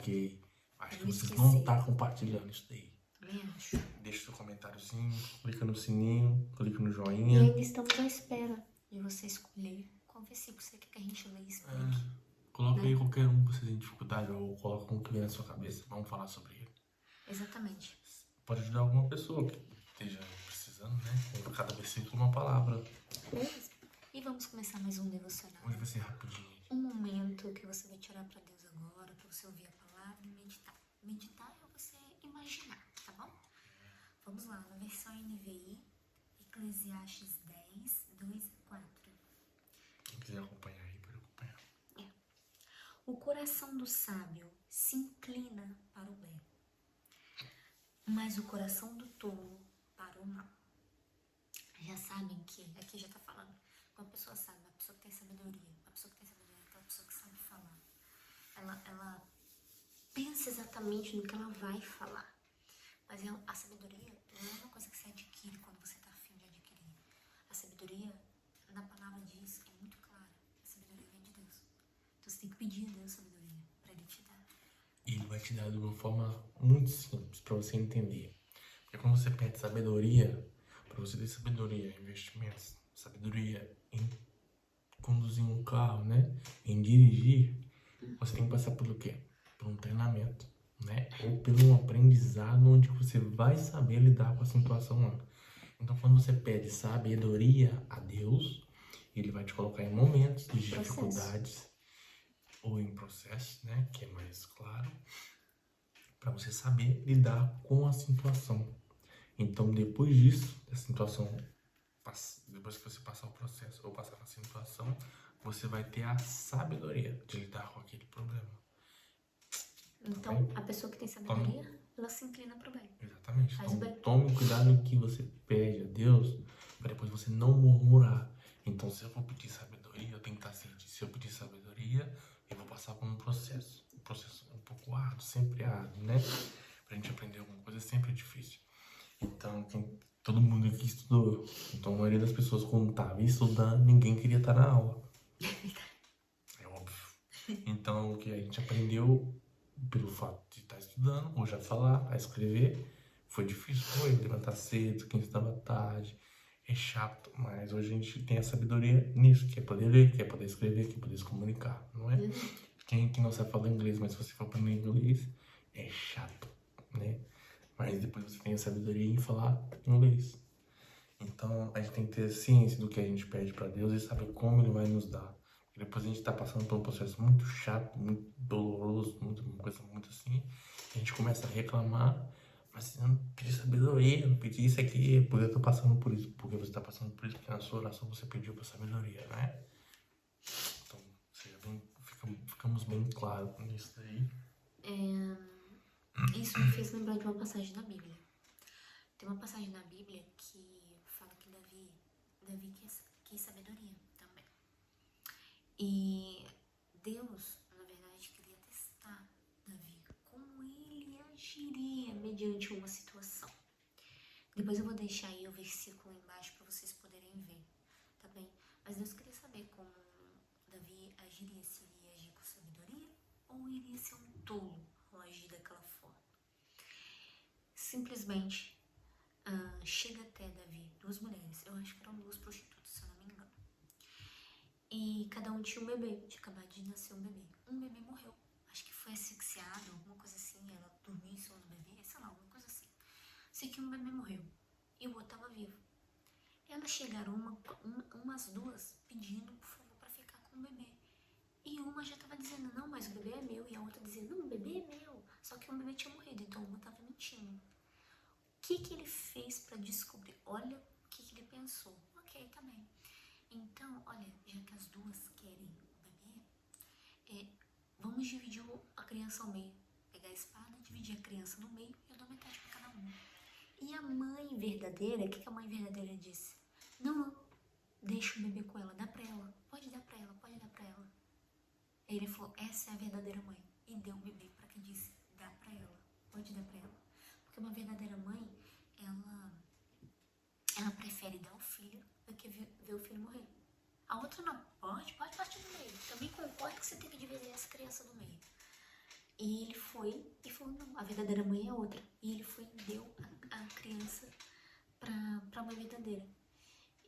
Porque acho que não vocês esquecer. não estão compartilhando isso daí. Também acho. Deixa seu comentáriozinho, clica no sininho, clica no E joinha. ainda estamos à espera de você escolher qual versículo você quer que a gente leia e explique. Coloca né? aí qualquer um que você tem dificuldade ou coloca um que vem na sua cabeça. Vamos falar sobre ele. Exatamente. Pode ajudar alguma pessoa que esteja precisando, né? Com cada versículo uma palavra. Beleza? E vamos começar mais um devocional. Hoje vai ser rapidinho. Um momento que você vai tirar para Deus agora, para você ouvir a palavra e meditar. Meditar é você imaginar, tá bom? Vamos lá, na versão NVI, Eclesiastes 10, 2 e 4. Quem quiser acompanhar aí, pode acompanhar. O coração do sábio se inclina para o bem, mas o coração do tolo para o mal. Já sabem que, aqui já tá falando, uma pessoa sabe, uma pessoa que tem sabedoria, é aquela pessoa que sabe falar. Ela pensa exatamente no que ela vai falar. Mas a sabedoria não é uma coisa que você adquire quando você está afim de adquirir. A sabedoria, na palavra diz, é muito clara. A sabedoria vem de Deus. Então você tem que pedir a Deus sabedoria para Ele te dar. E ele vai te dar de uma forma muito simples para você entender. Porque quando você pede sabedoria, para você ter sabedoria em investimentos, sabedoria em conduzir um carro, né? Em dirigir, você tem que passar pelo quê? Por um treinamento, né? Ou por um aprendizado onde você vai saber lidar com a situação lá. Então, quando você pede sabedoria a Deus, Ele vai te colocar em momentos de dificuldades ou em processos, né? Que é mais claro, para você saber lidar com a situação. Então, depois disso, da situação, depois que você passar o processo ou passar na situação, você vai ter a sabedoria de lidar com aquele problema. Então, a pessoa que tem sabedoria, ela se inclina para o bem. Exatamente. Faz o bem. Então, tome cuidado no que você pede a Deus, para depois você não murmurar. Então, se eu vou pedir sabedoria, eu tenho que estar ciente. Se eu pedir sabedoria, eu vou passar por um processo. Um processo um pouco árduo, sempre árduo, né? Pra gente aprender alguma coisa sempre é difícil. Então, todo mundo aqui estudou. Então, a maioria das pessoas, quando estava estudando, ninguém queria estar na aula. É óbvio. Então, o que a gente aprendeu pelo fato de estar estudando, ou já falar, a escrever, foi difícil. Foi levantar cedo, quem estudava tarde. É chato, mas hoje a gente tem a sabedoria nisso, que é poder ler, que é poder escrever, que é poder se comunicar, não é? Quem que não sabe falar inglês, mas se você for aprender inglês, é chato, né? Mas depois você tem a sabedoria em falar inglês. Então, a gente tem que ter ciência do que a gente pede para Deus e saber como Ele vai nos dar. Porque depois a gente tá passando por um processo muito chato, muito doloroso, uma coisa muito assim. A gente começa a reclamar, mas eu não pedi sabedoria, eu não pedi isso aqui, porque eu tô passando por isso. Porque você tá passando por isso, porque na sua oração você pediu por sabedoria, né? Então, ficamos bem claros nisso daí. Isso me fez lembrar de uma passagem na Bíblia. Tem uma passagem na Bíblia que fala que Davi quis sabedoria também. E Deus, na verdade, queria testar Davi, como ele agiria mediante uma situação. Depois eu vou deixar aí o versículo embaixo para vocês poderem ver, tá bem? Mas Deus queria saber como Davi agiria, se ele ia agir com sabedoria ou iria ser um tolo ao agir daquela forma. Simplesmente chega até Davi, duas mulheres, eu acho que eram duas prostitutas, se eu não me engano. E cada um tinha um bebê, tinha acabado de nascer um bebê. Um bebê morreu, acho que foi asfixiado, alguma coisa assim, ela dormiu em cima do bebê, sei lá, alguma coisa assim. Sei que um bebê morreu e o outro estava vivo. Elas chegaram, umas duas, pedindo por favor para ficar com o bebê. E uma já estava dizendo, não, mas o bebê é meu. E a outra dizendo, não, o bebê é meu. Só que o bebê tinha morrido, então uma estava mentindo. O que ele fez para descobrir? Olha o que ele pensou. Ok, tá bem. Então, olha, já que as duas querem o bebê, vamos dividir a criança ao meio. Pegar a espada, dividir a criança no meio e eu dou metade para cada um. E a mãe verdadeira, o que a mãe verdadeira disse? Não, deixa o bebê com ela, dá pra ela. Pode dar pra ela, pode dar pra ela. Aí ele falou, essa é a verdadeira mãe. E deu o bebê pra quem disse, dá pra ela, pode dar pra ela. Porque uma verdadeira mãe, ela prefere dar o filho do que ver o filho morrer. A outra não, pode partir do meio. Também concordo que você tem que dividir essa criança no meio. E ele foi e falou, não, a verdadeira mãe é outra. E ele foi e deu a criança pra mãe verdadeira.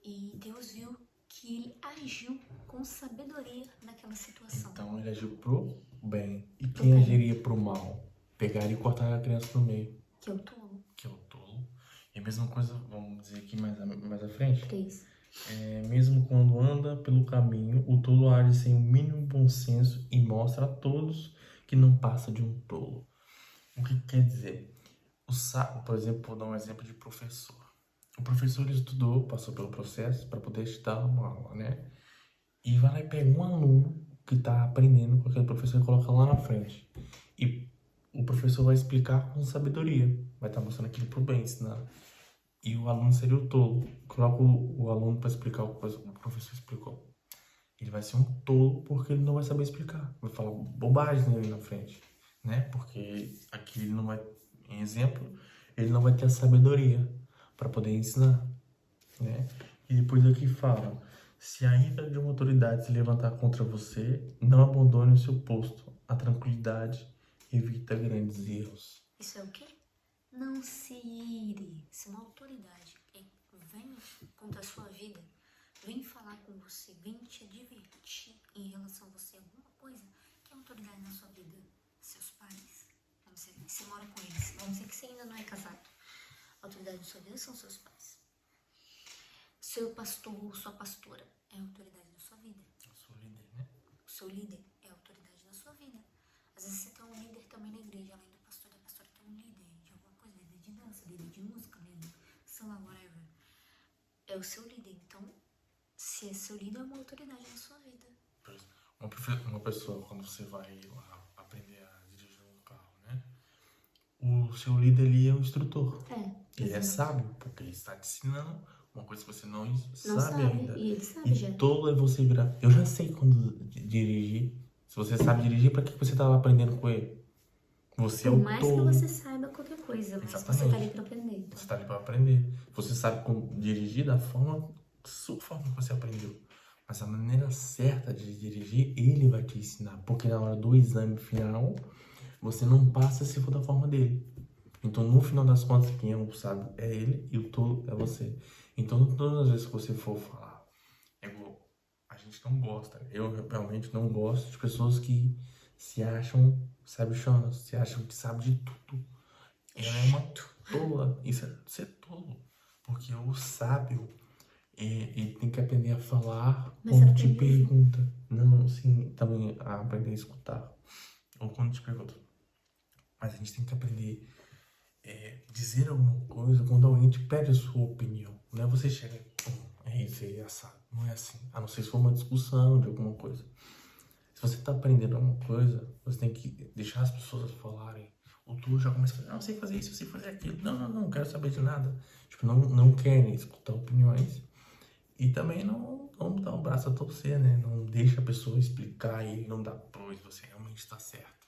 E Deus viu que ele agiu com sabedoria naquela situação. Então ele agiu pro bem. E Pro quem bem. agiria pro mal? Pegar e cortar a criança no meio. Que é o tolo. Que é o tolo. E a mesma coisa, vamos dizer aqui mais à frente. Que é isso? Mesmo quando anda pelo caminho, o tolo age sem o mínimo bom senso e mostra a todos que não passa de um tolo. O que quer dizer? Por exemplo, vou dar um exemplo de professor. O professor estudou, passou pelo processo para poder estudar uma aula, né? E vai lá e pega um aluno que está aprendendo com aquele professor e coloca lá na frente. E o professor vai explicar com sabedoria. Vai estar mostrando aquilo pro bem, ensinando. E o aluno seria o tolo. Coloca o aluno para explicar o que o professor explicou. Ele vai ser um tolo porque ele não vai saber explicar. Vai falar bobagem ali na frente, né? Porque aqui ele não vai, em exemplo, ele não vai ter a sabedoria para poder ensinar, né? E depois aqui fala, se a ira de uma autoridade se levantar contra você, não abandone o seu posto. A tranquilidade evita grandes erros. Isso é o quê? Não se ire. Se uma autoridade vem contra a sua vida, vem falar com você, vem te advertir em relação a você alguma coisa, que é autoridade na sua vida? Seus pais. Vamos dizer, você mora com eles. Vamos dizer que você ainda não é casado. A autoridade na sua vida são seus pais. Seu pastor ou sua pastora é a autoridade na sua vida. Eu sou líder, né? O seu líder é a autoridade na sua vida. Às vezes você tem um líder também na igreja, além do pastor e da pastora, tem um líder de alguma coisa, líder de dança, líder de música, líder, sei lá, whatever. É o seu líder. Então, se é seu líder, é uma autoridade na sua vida. Uma pessoa, quando você vai lá aprender a dirigir um carro, né? O seu líder ali é o instrutor. Ele é sábio, porque ele está te ensinando uma coisa que você não sabe ainda. E ele sabe já. Tolo é você virar. Eu já sei quando dirigir. Se você sabe dirigir, pra que você tá lá aprendendo com ele? Você é o Por mais que tolo. você saiba qualquer coisa, mas você tá ali pra aprender. Então. Você tá ali pra aprender. Você sabe como dirigir da sua forma que você aprendeu. Mas a maneira certa de dirigir, ele vai te ensinar. Porque na hora do exame final, você não passa se for da forma dele. Então, no final das contas, quem é o sábio é ele e o tolo é você. Então, todas as vezes que você for falar, a gente não gosta. Eu realmente não gosto de pessoas que se acham sabichonas, se acham que sabem de tudo. Ela é uma tola. Isso é ser tolo. Porque o sábio, ele tem que aprender a falar quando te pergunta. Não, sim, também a aprender a escutar. Ou quando te pergunta. Mas a gente tem que aprender dizer alguma coisa quando alguém te pede a sua opinião. Não é você chegar e isso aí é assado. Não é assim. A não ser se for uma discussão de alguma coisa. Se você tá aprendendo alguma coisa, você tem que deixar as pessoas falarem. Ou tu já começa a falar, não, eu sei fazer isso, eu sei fazer aquilo. Não quero saber de nada. Tipo, não querem escutar opiniões. E também não dá um braço a torcer, né? Não deixa a pessoa explicar e não dá pois você realmente está certo.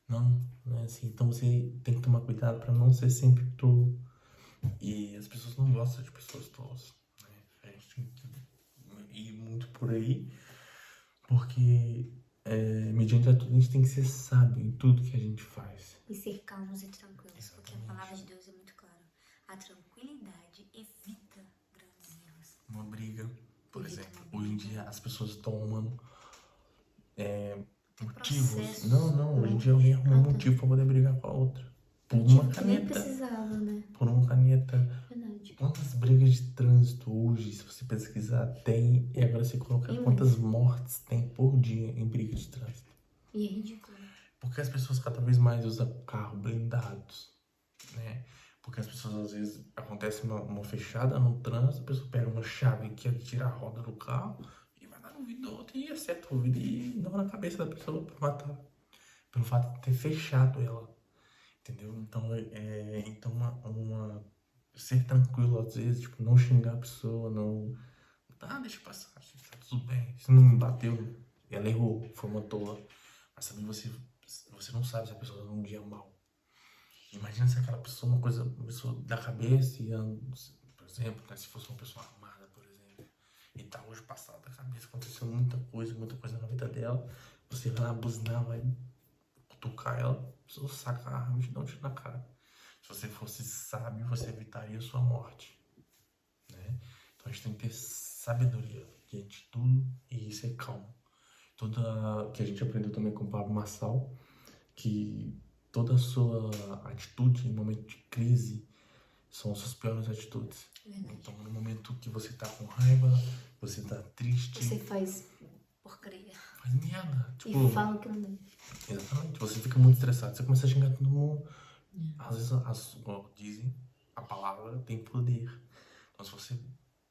Não é assim. Então você tem que tomar cuidado para não ser sempre tolo. E as pessoas não gostam de pessoas tolas, né? A gente tem que ir muito por aí, porque mediante a tudo a gente tem que ser sábio em tudo que a gente faz. E ser calmos e tranquilos, Exatamente. porque a palavra de Deus é muito clara. A tranquilidade evita grandes erros. Uma briga, por Evita exemplo. uma Hoje em briga. dia as pessoas estão arrumando motivos. Processos. Não, hoje em dia alguém arruma um motivo para poder brigar com a outra. Por uma Tipo, que nem caneta. precisava, né? Por uma caneta. Verdade. Quantas brigas de trânsito hoje, se você pesquisar, tem. E agora você colocar quantas mortes tem por dia em briga de trânsito. E é ridículo. Porque as pessoas cada vez mais usam carro blindados, né? Porque as pessoas, às vezes, acontece uma fechada no trânsito, a pessoa pega uma chave que tira a roda do carro e vai dar no vidro do outro e acerta o vidro e dá na cabeça da pessoa pra matar. Pelo fato de ter fechado ela. Entendeu? Então, ser tranquilo às vezes, tipo, não xingar a pessoa, não... deixa passar, tá tudo bem. Se não me bateu, ela errou, foi uma tola. Mas também você não sabe se a pessoa tá num dia mal. Imagina se aquela pessoa, uma pessoa da cabeça, por exemplo, né, se fosse uma pessoa armada, por exemplo, e tá hoje passada da cabeça, aconteceu muita coisa na vida dela, você vai lá buzinar, vai cutucar ela, você saca a arma e te dá um tiro na cara. Se você fosse sábio, você evitaria a sua morte, né? Então a gente tem que ter sabedoria diante de tudo e ser calmo. Toda que a gente aprendeu também com o Pablo Marçal, que toda a sua atitude em momento de crise são suas piores atitudes. Verdade. Então, no momento que você tá com raiva, você tá triste, Você faz porcaria. faz merda. E Tipo, fala que não deve. exatamente, você fica muito estressado, você começa a xingar todo mundo. Às vezes, como dizem, a palavra tem poder. Então, se você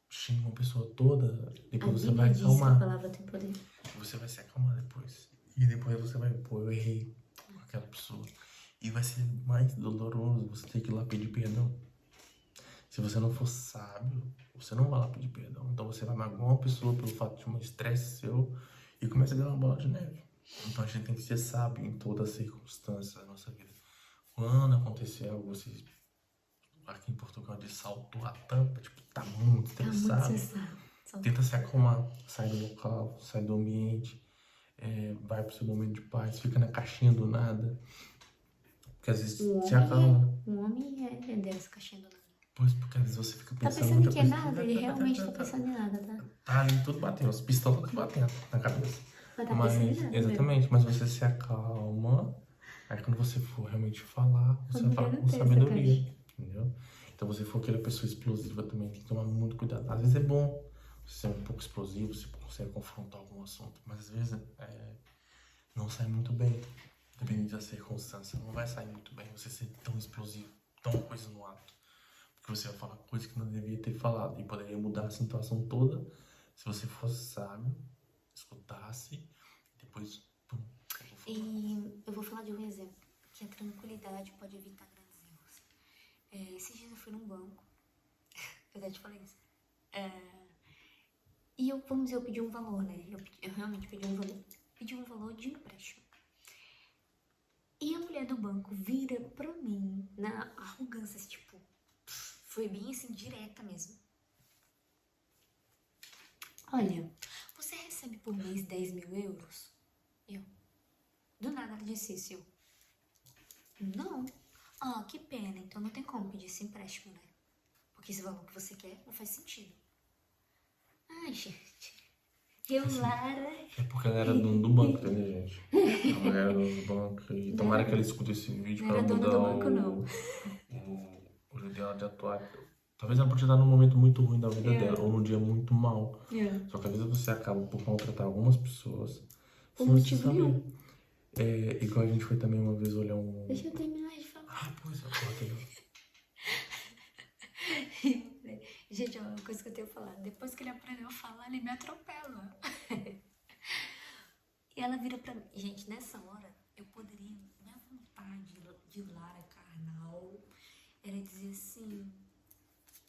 xinga uma pessoa toda, A depois você Bíblia vai diz que a acalmar. palavra tem poder. Você vai se acalmar depois. E depois você vai, pô, eu errei com aquela pessoa. E vai ser mais doloroso você ter que ir lá pedir perdão. Se você não for sábio, você não vai lá pedir perdão. Então você vai magoar uma pessoa pelo fato de um estresse seu e começa a virar uma bola de neve. Então a gente tem que ser sábio em toda circunstância da nossa vida. Quando acontecer algo, você aqui em Portugal de saltou a tampa, tipo, tá muito estressado. Tenta se acalmar, sai do local, sai do ambiente, vai pro seu momento de paz, fica na caixinha do nada. Porque às vezes se acalma. Um homem é dessa caixinha do nada. Pois, porque às vezes você fica Tá pensando pensando muita que é coisa. nada? Ele realmente tá pensando em nada, tá? Tá ali tudo batendo, as pistolas tudo batendo na cabeça. Mas tá Mas, pensando em nada. exatamente, mas você se acalma. Aí quando você for realmente falar, você vai falar com sabedoria. Entendeu? Então você for aquela pessoa explosiva também, tem que tomar muito cuidado. Às vezes é bom você ser um pouco explosivo, você consegue confrontar algum assunto, mas às vezes não sai muito bem. Dependendo da circunstância, não vai sair muito bem você ser tão explosivo, tão coisa no ato. Porque você vai falar coisa que não devia ter falado e poderia mudar a situação toda se você fosse sábio, escutasse e depois, pum, E eu vou falar de um exemplo, que a tranquilidade pode evitar grandes erros. Esses dias eu fui num banco, eu já te falei isso, e vamos dizer, eu pedi um valor, né? Eu realmente pedi um valor. Pedi um valor de empréstimo. E a mulher do banco vira pra mim, na arrogância, tipo, foi bem assim, direta mesmo. Olha, você recebe por mês 10 mil euros? Do nada ela disse isso, não. Ah, que pena, então não tem como pedir esse empréstimo, né? Porque esse valor que você quer não faz sentido. Ai, gente. Lara... É porque ela era dono do banco, né, gente? Ela era dono do banco. E tomara que ela escute esse vídeo para mudar o jeito dela de atuar. Talvez ela possa estar num momento muito ruim da vida dela, ou num dia muito mal. Só que às vezes você acaba por maltratar algumas pessoas. Por motivo nenhum. Igual a gente foi também uma vez olhar um... Deixa eu terminar de falar. Ah, pois é, pode. Gente, é uma coisa que eu tenho que falar. Depois que ele aprendeu a falar, ele me atropela. E ela vira pra mim. Gente, nessa hora, eu poderia... Minha vontade de Lara carnal era dizer assim...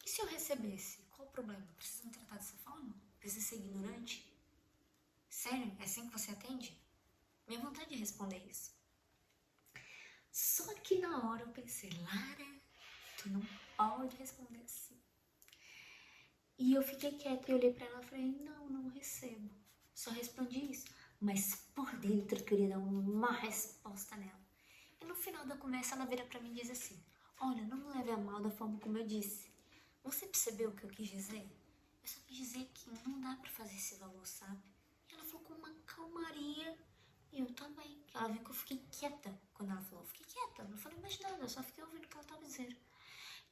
E se eu recebesse? Qual o problema? Precisa me tratar dessa forma? Precisa ser ignorante? Sério? É assim que você atende? Minha vontade de responder isso. Só que na hora eu pensei, Lara, tu não pode responder assim. E eu fiquei quieta e olhei pra ela e falei, não recebo. Só respondi isso. Mas por dentro eu queria dar uma resposta nela. E no final da conversa ela vira pra mim e diz assim, olha, não me leve a mal da forma como eu disse. Você percebeu o que eu quis dizer? Eu só quis dizer que não dá pra fazer esse valor, sabe? E ela falou com uma calmaria. E eu também. Ela viu que eu fiquei quieta quando ela falou. Eu fiquei quieta. Eu não falei mais nada. Eu só fiquei ouvindo o que ela estava dizendo.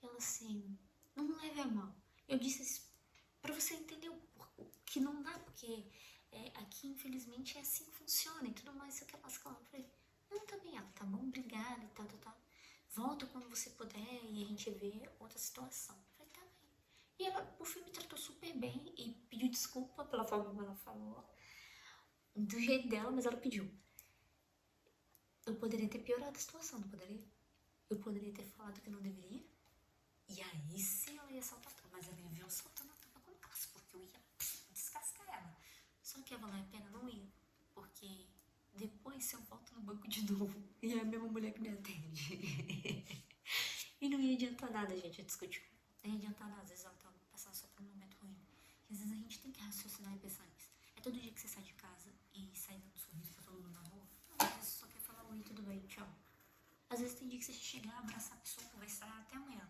E ela assim, não me leve a mal. Eu disse isso pra você entender o que não dá. Porque aqui, infelizmente, é assim que funciona. E tudo mais. Isso que é pascal. Eu falei, não, tá bem. Ela, tá bom, obrigada e tal. Volta quando você puder e a gente vê outra situação. Eu falei, tá bem. E ela, por fim, me tratou super bem. E pediu desculpa pela forma como ela falou. Do jeito dela, mas ela pediu. Eu poderia ter piorado a situação, não poderia? Eu poderia ter falado que não deveria. E aí sim ela ia saltar. Mas ela ia ver eu soltando a tampa com braço, porque eu ia descascar ela. Só que ia valer a pena? Não ia. Porque depois se eu volto no banco de novo, e é a mesma mulher que me atende. E não ia adiantar nada, gente, eu discutir. Não ia adiantar nada, às vezes ela tava passando só por um momento ruim. E às vezes a gente tem que raciocinar e pensar nisso. É todo dia que você sai de casa e sai dando sorriso pra todo mundo na rua? Não. você só quer falar oi, tudo bem, tchau. Às vezes tem dia que você chegar, abraçar a pessoa, conversar até amanhã.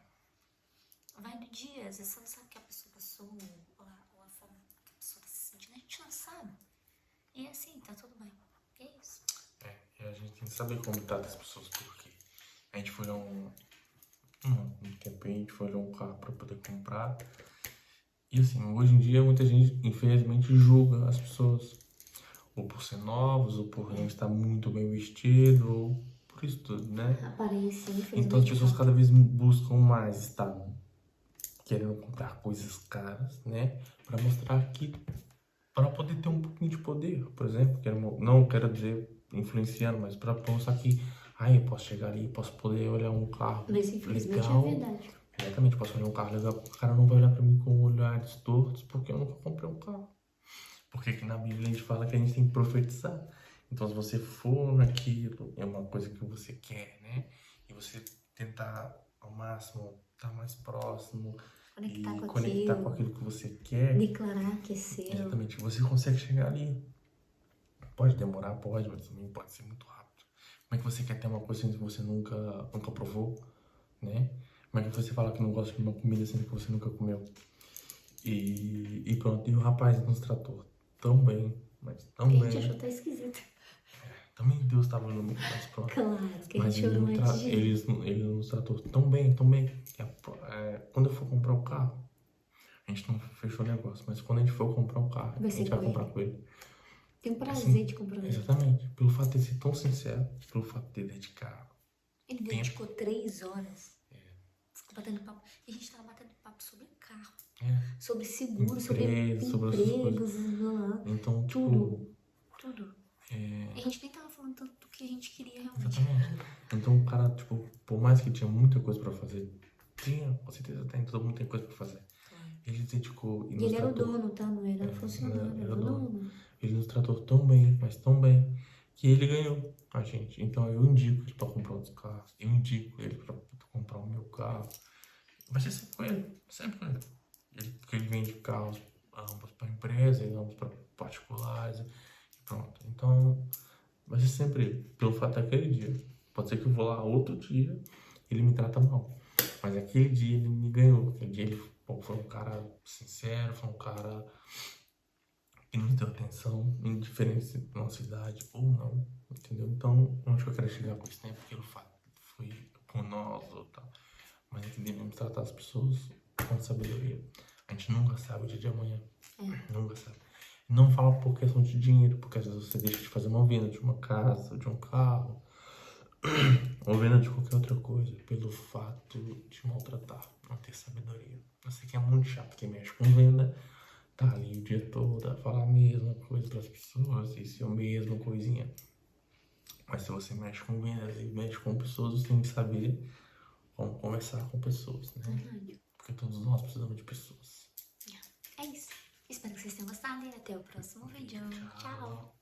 Vai do dia, às vezes você não sabe o que a pessoa passou, ou a forma que a pessoa tá se sentindo, a gente não sabe. E é assim, tá tudo bem. E é isso. E a gente tem que saber como tá das pessoas, porque a gente foi um tempo, a gente foi um carro pra poder comprar. E assim, hoje em dia muita gente, infelizmente, julga as pessoas. Ou por ser novos, ou por não estar muito bem vestido, ou por isso tudo, né? Aparência, infelizmente. Então as pessoas cada vez buscam mais estar querendo comprar coisas caras, né? Pra mostrar que, para poder ter um pouquinho de poder, por exemplo. Não quero dizer influenciando, mas para mostrar que, eu posso chegar ali, posso poder olhar um carro Mas infelizmente legal. é verdade. Exatamente, posso olhar um carro legal, o cara não vai olhar pra mim com olhares tortos, porque eu nunca comprei um carro. Porque aqui na Bíblia a gente fala que a gente tem que profetizar. Então, se você for naquilo, é uma coisa que você quer, né? E você tentar ao máximo estar mais próximo conectar com aquilo que você quer. Declarar que é seu. Exatamente, você consegue chegar ali. Pode demorar, pode, mas também pode ser muito rápido. Como é que você quer ter uma coisa que você nunca provou, né? Como é que você fala que não gosta de uma comida sendo que você nunca comeu? E pronto, e o rapaz nos tratou tão bem, mas tão A bem. gente achou até esquisito. Também Deus estava no meio, mas pronto. Claro, que a Mas gente chorou antes de ir. ele nos tratou tão bem, tão bem. Que quando eu for comprar o carro, a gente não fechou o negócio, mas quando a gente for comprar um carro, a gente vai comprar com ele. Tem um prazer Assim, de comprar. Exatamente. Pelo fato de ser tão sincero, pelo fato de ter dedicado. Ele dedicou 3 horas. Ficou batendo papo. E a gente tava batendo papo sobre carro. Sobre seguro, sobre empregos. Então, Tudo. E a gente nem tava falando tanto do que a gente queria realmente. Exatamente. Então o cara, por mais que tinha muita coisa pra fazer, com certeza todo mundo tem coisa pra fazer. Ele dedicou E ele era o dono, tá? Não era funcionário, era o dono. Ele nos tratou tão bem, mas tão bem, que ele ganhou a gente. Então eu indico ele pra comprar outros carros. Eu indico ele pra comprar o meu carro. Vai ser sempre com ele, sempre com ele. Porque ele vende carros ambos pra empresa e ambos pra particulares. E pronto. Então vai ser sempre ele, pelo fato daquele dia. Pode ser que eu vou lá outro dia ele me trata mal. Mas aquele dia ele me ganhou. Aquele dia ele foi um cara sincero, foi um cara que nos deu atenção, indiferente se na nossa idade ou não, entendeu? Então, onde eu quero chegar com esse tempo, pelo fato foi com nós ou tal. Mas é que devemos tratar as pessoas com sabedoria. A gente nunca sabe o dia de amanhã. Nunca sabe. Não fala por questão de dinheiro, porque às vezes você deixa de fazer uma venda de uma casa, de um carro, ou venda de qualquer outra coisa, pelo fato de maltratar, não ter sabedoria. Eu sei que é muito chato quem mexe com venda, tá ali o dia todo a falar a mesma coisa para as pessoas, isso é a mesma coisinha. Mas se você mexe com vendas e mexe com pessoas, você tem que saber como conversar com pessoas, né? Porque todos nós precisamos de pessoas. É isso. Espero que vocês tenham gostado e até o próximo vídeo. Tchau.